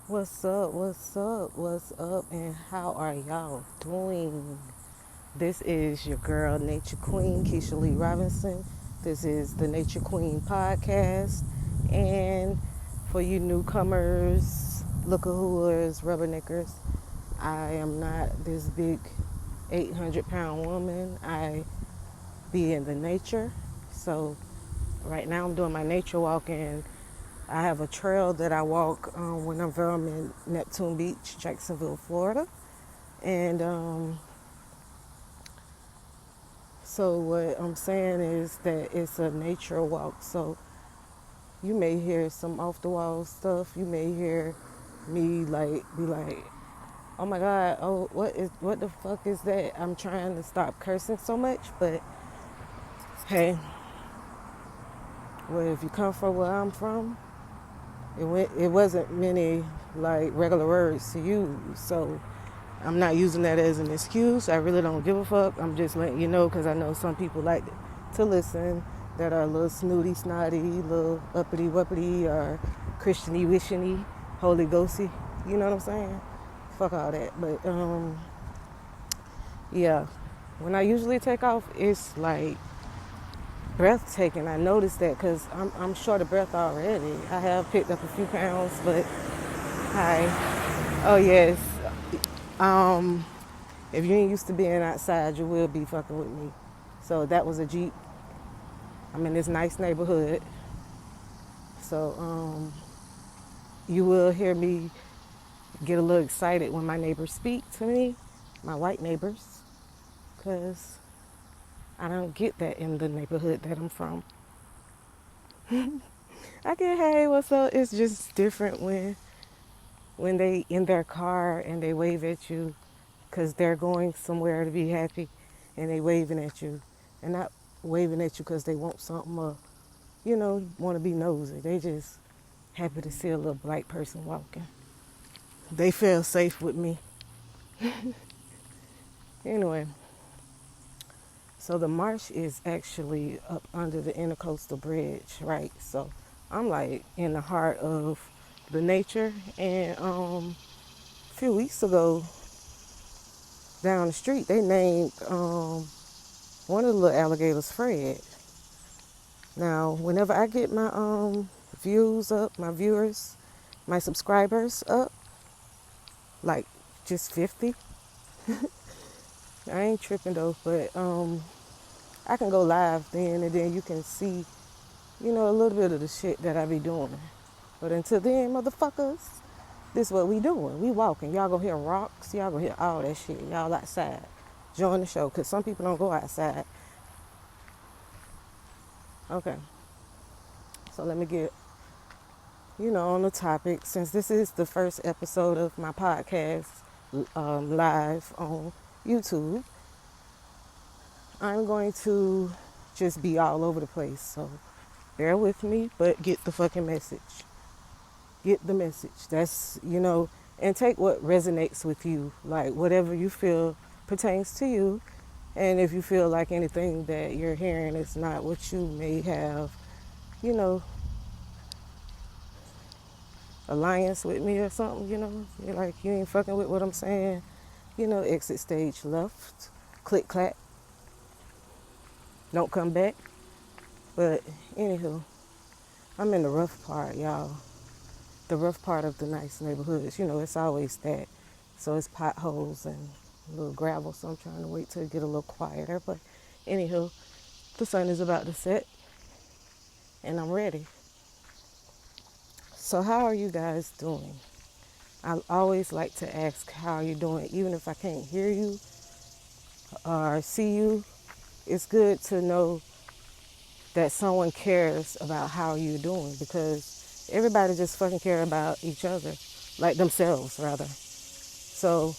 What's up? What's up? What's up? And how are y'all doing? This is your girl, Nature Queen, Keisha Lee Robinson. This is the Nature Queen podcast. And for you newcomers, look-a-hooers, rubberneckers, I am not this big 800-pound woman. I be in the nature. So right now I'm doing my nature walk, and I have a trail that I walk whenever I'm in Neptune Beach, Jacksonville, Florida. And so what I'm saying is that it's a nature walk. So you may hear some off the wall stuff. You may hear me be like, oh my God, oh what the fuck is that? I'm trying to stop cursing so much, but hey, well, if you come from where I'm from, it wasn't many like regular words to use. So I'm not using that as an excuse. I really don't give a fuck. I'm just letting you know because I know some people like to listen that are a little snooty, snotty, little uppity, wuppity, or Christiany, wishiny, Holy Ghosty. You know what I'm saying? Fuck all that. But yeah, when I usually take off, it's like breathtaking. I noticed that because I'm short of breath already. I have picked up a few pounds, but hi. Oh yes. Um, If you ain't used to being outside, you will be fucking with me. So that was a Jeep. I'm in this nice neighborhood. So you will hear me get a little excited when my neighbors speak to me, my white neighbors, because I don't get that in the neighborhood that I'm from. I get, hey, what's up? It's just different when they in their car and they wave at you because they're going somewhere to be happy and they waving at you and not waving at you because they want something or, want to be nosy. They just happy to see a little black person walking. They feel safe with me. Anyway, so the marsh is actually up under the intercoastal bridge, right? So I'm like in the heart of the nature. And a few weeks ago, down the street, they named one of the little alligators Fred. Now, whenever I get my views up, my viewers, my subscribers up, like just 50, I ain't tripping though, but I can go live then and then you can see, a little bit of the shit that I be doing. But until then, motherfuckers, this is what we doing. We walking. Y'all gonna hear rocks. Y'all gonna hear all that shit. Y'all outside. Join the show, because some people don't go outside. Okay. So let me get, on the topic. Since this is the first episode of my podcast live on YouTube, I'm going to just be all over the place. So bear with me, but get the fucking message. Get the message. That's, and take what resonates with you. Like whatever you feel pertains to you. And if you feel like anything that you're hearing is not what you may have, you know, alliance with me or something, you're like, you ain't fucking with what I'm saying, exit stage left, click clack, don't come back. But anywho, I'm in the rough part, y'all. The rough part of the nice neighborhoods, it's always that. So it's potholes and a little gravel, so I'm trying to wait till it get a little quieter. But anywho, the sun is about to set and I'm ready. So how are you guys doing? I always like to ask how are you doing, even if I can't hear you or see you. It's good to know that someone cares about how you're doing, because everybody just fucking care about each other, like themselves rather. So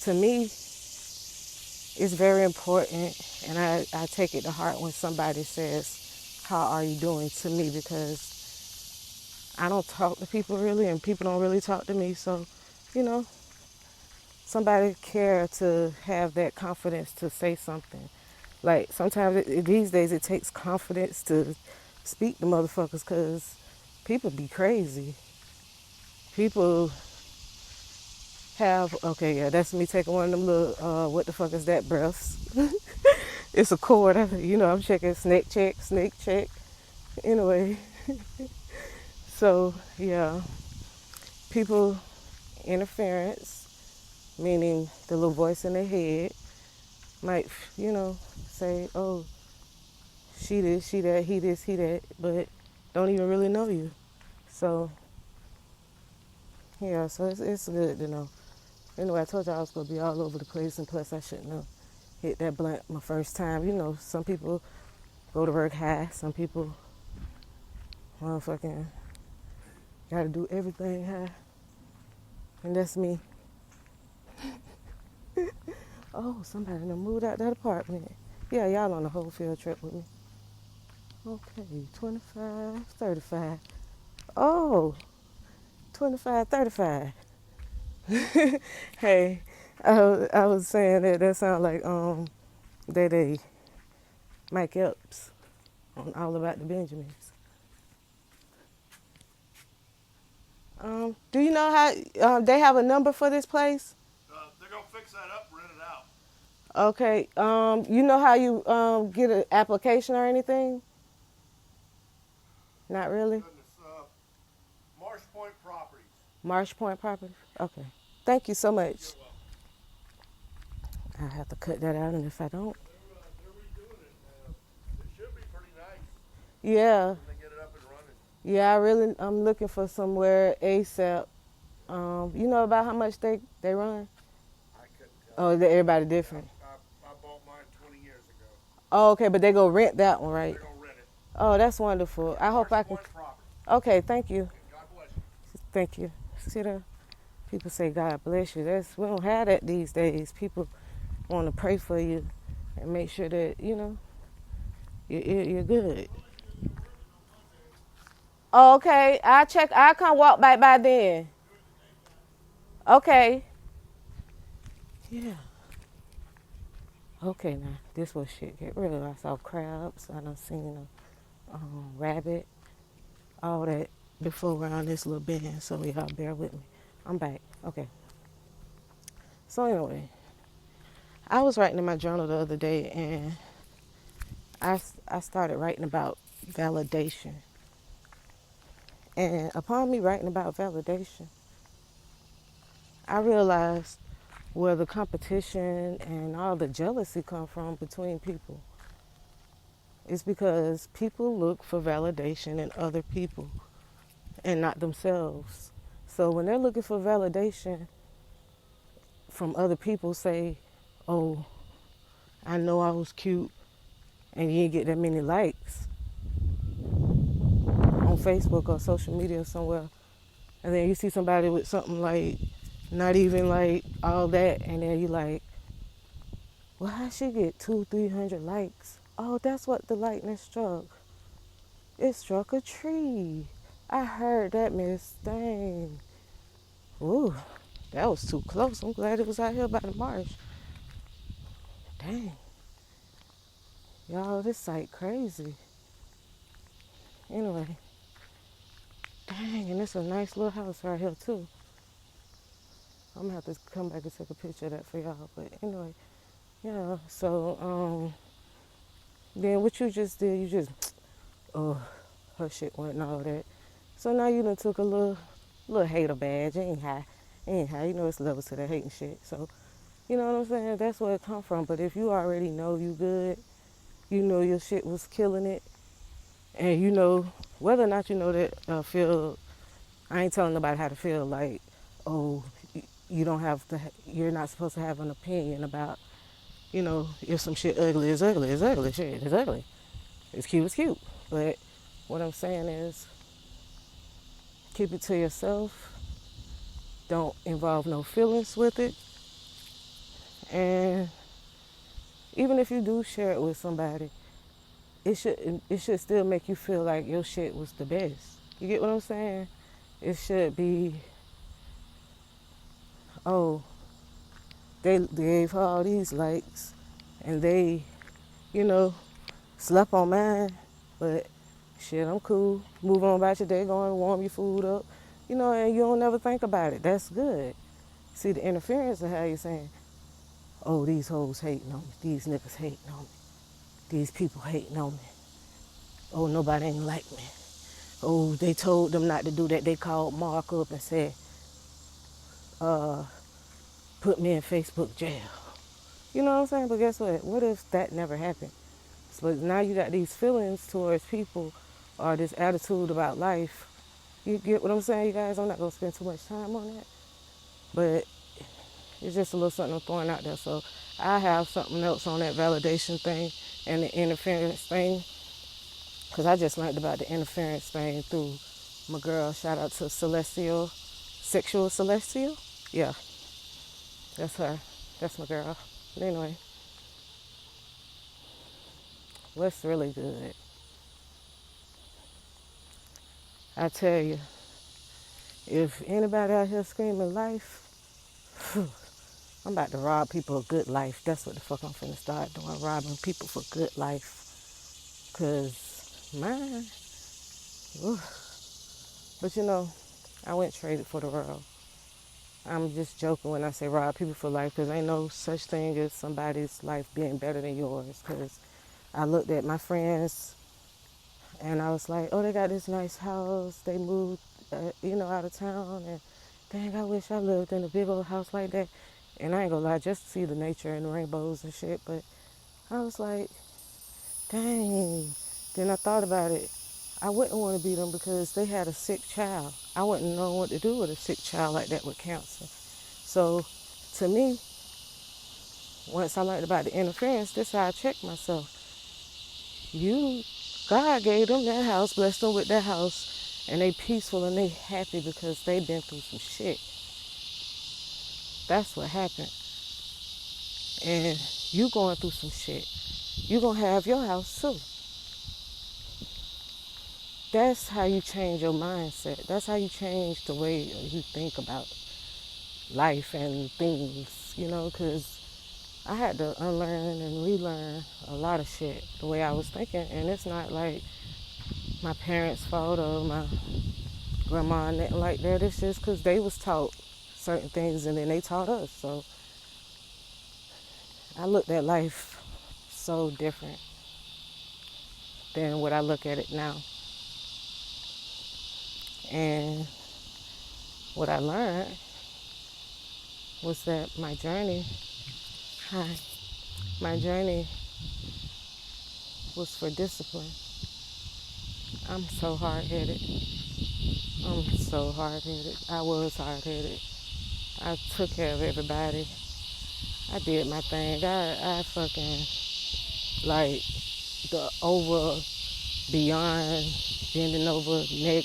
to me, it's very important, and I take it to heart when somebody says, how are you doing to me, because I don't talk to people really, and people don't really talk to me. So, somebody care to have that confidence to say something. Like sometimes these days it takes confidence to speak to motherfuckers, because people be crazy. People have, okay, yeah, that's me taking one of them little, what the fuck is that, breaths? It's a cord. I'm checking snake check, snake check. Anyway, so yeah, people interference, meaning the little voice in their head might, say, oh, she this, she that, he this, he that, but don't even really know you. So yeah, so it's good to know. Anyway, I told you I was gonna be all over the place, and plus I shouldn't have hit that blunt my first time. Some people go to work high, some people motherfucking gotta do everything high, and that's me. Oh, somebody done moved out that apartment. Yeah, y'all on the whole field trip with me. Okay, 25, 35. Oh, 25, 35. Hey, I was saying that sound like they Mike Epps on All About the Benjamins. Do you know how they have a number for this place? They're gonna fix that up, rent it out. Okay. You know how you get an application or anything? Not really. Goodness, Marsh Point Properties. Marsh Point Property. Okay. Thank you so much. You're welcome. I have to cut that out, and if I don't, They're redoing it. It should be pretty nice yeah, when they get it up and running. yeah. I'm looking for somewhere ASAP. You know about how much they run? I couldn't tell. Oh, everybody different. I bought mine 20 years ago. Oh, okay, but they go rent that one, right? They're gonna rent it. Oh, that's wonderful. I hope I can. Marsh Point Properties. Okay, thank you. God bless you. Thank you. See that? People say God bless you. We don't have that these days. People want to pray for you and make sure that you're good. Oh, okay, I check. I come walk back by then. Okay. Yeah. Okay, now this was shit get real. I saw crabs. I done seen a rabbit. All that before around this little bend. So y'all bear with me. I'm back. Okay. So anyway, I was writing in my journal the other day, and I started writing about validation. And upon me writing about validation, I realized where the competition and all the jealousy come from between people. It's because people look for validation in other people and not themselves. So when they're looking for validation from other people, say, oh, I know I was cute and you didn't get that many likes on Facebook or social media or somewhere, and then you see somebody with something like not even like all that, and then you like, well, how she get 200-300 likes? Oh, that's what the lightning struck. It struck a tree. I heard that, Miss Thing. Ooh, that was too close. I'm glad it was out here by the marsh. Dang. Y'all, this site crazy. Anyway. Dang, and it's a nice little house right here, too. I'm going to have to come back and take a picture of that for y'all. But anyway, yeah. So, then what you just did, you just, oh, her shit went and all that. So now you done took a little hater badge. It ain't high. You know it's levels to that hating shit. So, you know what I'm saying? That's where it come from. But if you already know you good, you know your shit was killing it, and you know whether or not you know that feel, I ain't telling nobody how to feel like, oh, you don't have to, you're not supposed to have an opinion about, if some shit ugly is ugly, it's ugly, shit, it's ugly. It's cute, it's cute. But what I'm saying is, keep it to yourself. Don't involve no feelings with it. And even if you do share it with somebody, it should still make you feel like your shit was the best. You get what I'm saying? It should be, oh, they gave her all these likes and they, slept on mine, but shit, I'm cool. Move on about your day, go and warm your food up, and you don't never think about it. That's good. See, the interference of how you're saying, oh, these hoes hating on me, these niggas hating on me, these people hating on me, oh, nobody ain't like me. Oh, they told them not to do that. They called Mark up and said, uh, put me in Facebook jail. You know what I'm saying? But guess what? What if that never happened? So now you got these feelings towards people or this attitude about life. You get what I'm saying, you guys? I'm not going to spend too much time on that. But it's just a little something I'm throwing out there. So I have something else on that validation thing and the interference thing. Because I just learned about the interference thing through my girl. Shout out to Celestial. Sexual Celestial? Yeah, that's her. That's my girl. But anyway, what's really good? I tell you, if anybody out here screaming life, I'm about to rob people of good life. That's what the fuck I'm finna start doing, robbing people for good life. Cause mine, oof. But you know, I went traded for the world. I'm just joking when I say rob people for life, because ain't no such thing as somebody's life being better than yours. Because I looked at my friends and I was like, oh, they got this nice house. They moved, out of town. And dang, I wish I lived in a big old house like that. And I ain't gonna lie, just to see the nature and the rainbows and shit. But I was like, dang. Then I thought about it. I wouldn't want to be them because they had a sick child. I wouldn't know what to do with a sick child like that with cancer. So to me, once I learned about the interference, this is how I checked myself. God gave them that house, blessed them with that house, and they peaceful and they happy because they been through some shit. That's what happened. And you going through some shit. You gonna have your house too. That's how you change your mindset. That's how you change the way you think about life and things, because I had to unlearn and relearn a lot of shit the way I was thinking. And it's not like my parents' fault or my grandma and nothing like that. It's just because they was taught certain things and then they taught us. So I looked at life so different than what I look at it now. And what I learned was that my journey was for discipline. I'm so hard-headed. I'm so hard-headed. I was hard-headed. I took care of everybody. I did my thing. I fucking, like, the over, beyond, bending over, neck,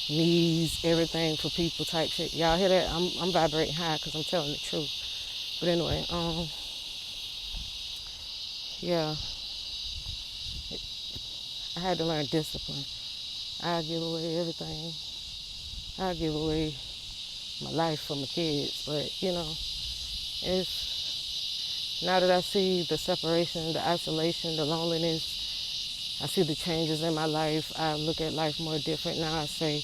knees, everything for people type shit. Y'all hear that? I'm vibrating high because I'm telling the truth. But anyway, yeah, I had to learn discipline. I give away everything. I give away my life for my kids. But, it's now that I see the separation, the isolation, the loneliness, I see the changes in my life. I look at life more different. Now I say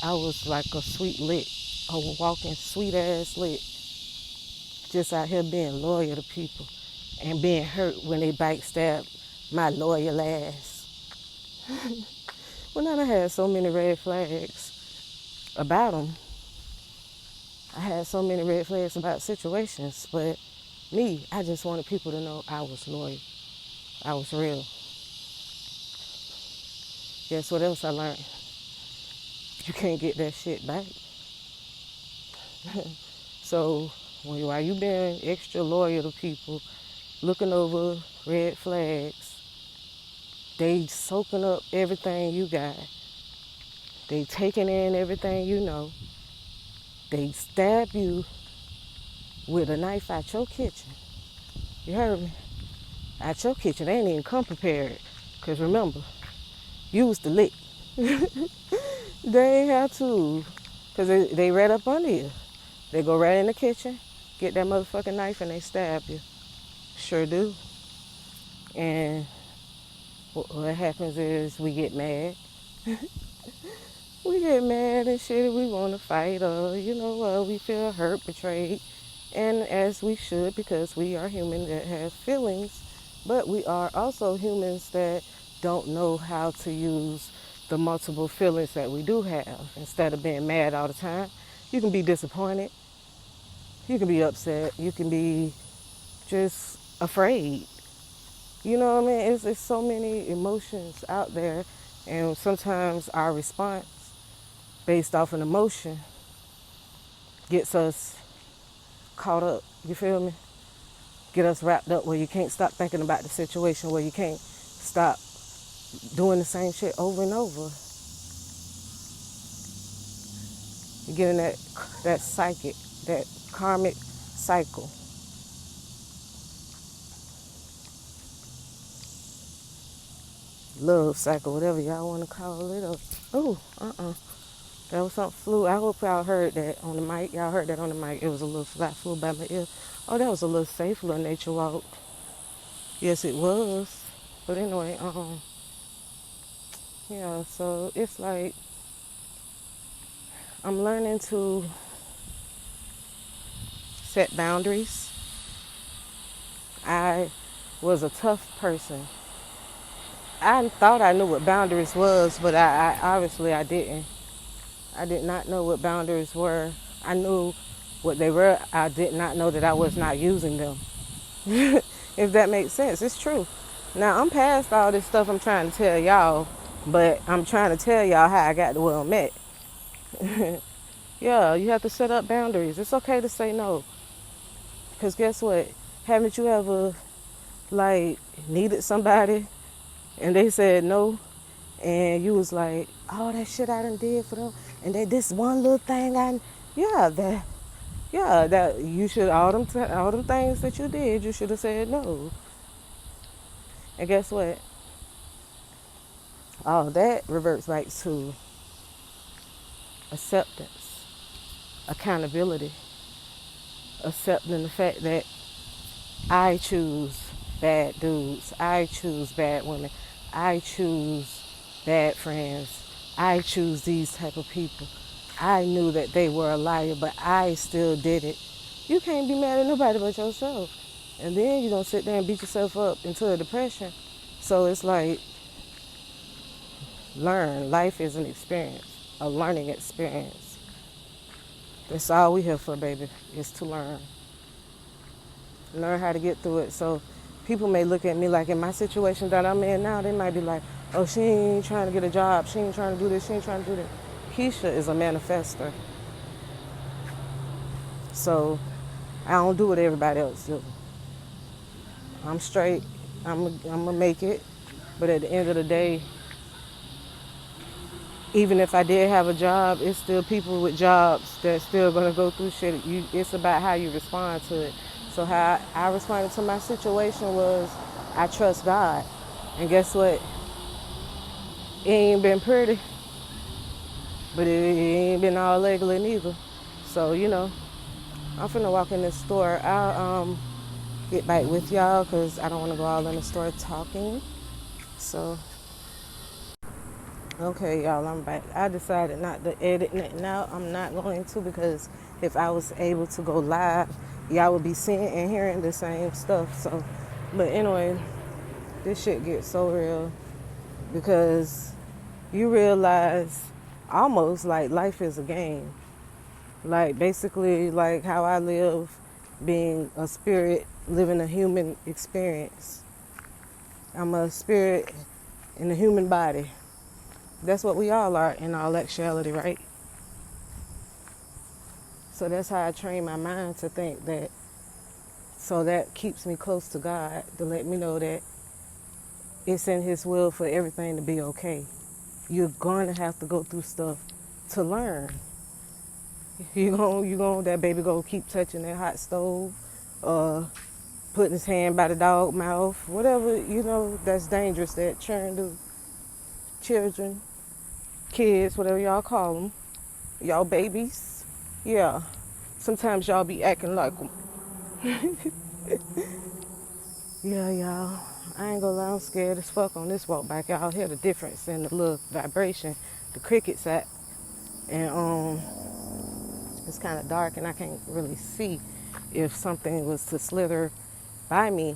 I was like a sweet lick, a walking sweet ass lick, just out here being loyal to people and being hurt when they backstab my loyal ass. Well, now I had so many red flags about them. I had so many red flags about situations, but me, I just wanted people to know I was loyal. I was real. Guess what else I learned? You can't get that shit back. So while you being extra loyal to people, looking over red flags, they soaking up everything you got. They taking in everything you know. They stab you with a knife out your kitchen. You heard me? Out your kitchen. They ain't even come prepared. Because remember, you was the lick. They ain't have to. Because they right up under you. They go right in the kitchen, get that motherfucking knife, and they stab you. Sure do. And what happens is we get mad. we get mad and shit. We want to fight, or we feel hurt, betrayed, and as we should, because we are human that have feelings. But we are also humans that don't know how to use the multiple feelings that we do have. Instead of being mad all the time, you can be disappointed, you can be upset, you can be just afraid. You know what I mean? It's so many emotions out there, and sometimes our response based off an emotion gets us caught up. You feel me? Get us wrapped up where you can't stop thinking about the situation, where you can't stop doing the same shit over and over. You get in that psychic, that karmic cycle. Love cycle, whatever y'all want to call it. Oh, that was something flew. I hope y'all heard that on the mic. Y'all heard that on the mic. It was a little fly flew by my ear. Oh, that was a little safe little nature walk. Yes, it was. But anyway, yeah, so it's like I'm learning to set boundaries. I was a tough person. I thought I knew what boundaries was, but I obviously I didn't. I did not know what boundaries were. I knew what they were. I did not know that I was not using them. If that makes sense, it's true. Now I'm past all this stuff I'm trying to tell y'all, but I'm trying to tell y'all how I got to where I'm at. Yeah, you have to set up boundaries. It's okay to say no. Because guess what? Haven't you ever, like, needed somebody and they said no? And you was like, oh, that shit I done did for them. And they this one little thing that you should, all them things that you did, you should have said no. And guess what? All that reverts back to acceptance, accountability, accepting the fact that I choose bad dudes, I choose bad women, I choose bad friends, I choose these type of people. I knew that they were a liar, but I still did it. You can't be mad at nobody but yourself. And then you're going to sit there and beat yourself up into a depression. So it's like, learn. Life is an experience, a learning experience. That's all we here for, baby, is to learn. Learn how to get through it. So people may look at me like, in my situation that I'm in now, they might be like, oh, she ain't trying to get a job. She ain't trying to do this. She ain't trying to do that. Keisha is a manifester. So I don't do what everybody else do. I'm straight. I'm going to make it. But at the end of the day, even if I did have a job, it's still people with jobs that's still going to go through shit. It's about how you respond to it. So how I responded to my situation was, I trust God. And guess what? It ain't been pretty, but it ain't been all ugly neither. So, I'm finna walk in this store. I'll get back with y'all because I don't want to go all in the store talking. So, okay, y'all, I'm back. I decided not to edit nothing out. I'm not going to, because if I was able to go live, y'all would be seeing and hearing the same stuff. So, but anyway, this shit gets so real because you realize almost like life is a game. Like basically like how I live, being a spirit, living a human experience. I'm a spirit in a human body. That's what we all are in all actuality, right? So that's how I train my mind to think that. So that keeps me close to God, to let me know that it's in His will for everything to be okay. You're going to have to go through stuff to learn. That baby gonna keep touching that hot stove, putting his hand by the dog mouth, whatever, that's dangerous, that children do. Children, kids, whatever y'all call them, y'all babies. Yeah, sometimes y'all be acting like them. Yeah, y'all. I ain't gonna lie, I'm scared as fuck on this walk back. Y'all hear the difference in the little vibration. The crickets And it's kind of dark and I can't really see. If something was to slither by me,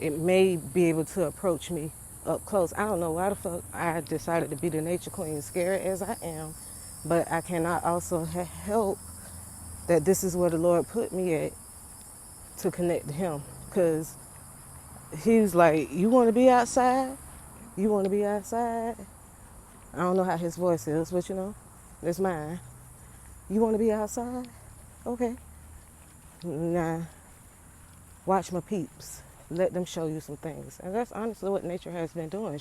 it may be able to approach me up close. I don't know why the fuck I decided to be the nature queen, scared as I am, but I cannot also help that this is where the Lord put me at to connect to Him. Because He was like, you want to be outside? You want to be outside? I don't know how His voice is, but you know, it's mine. You want to be outside? Okay. Nah, watch my peeps. Let them show you some things. And that's honestly what nature has been doing.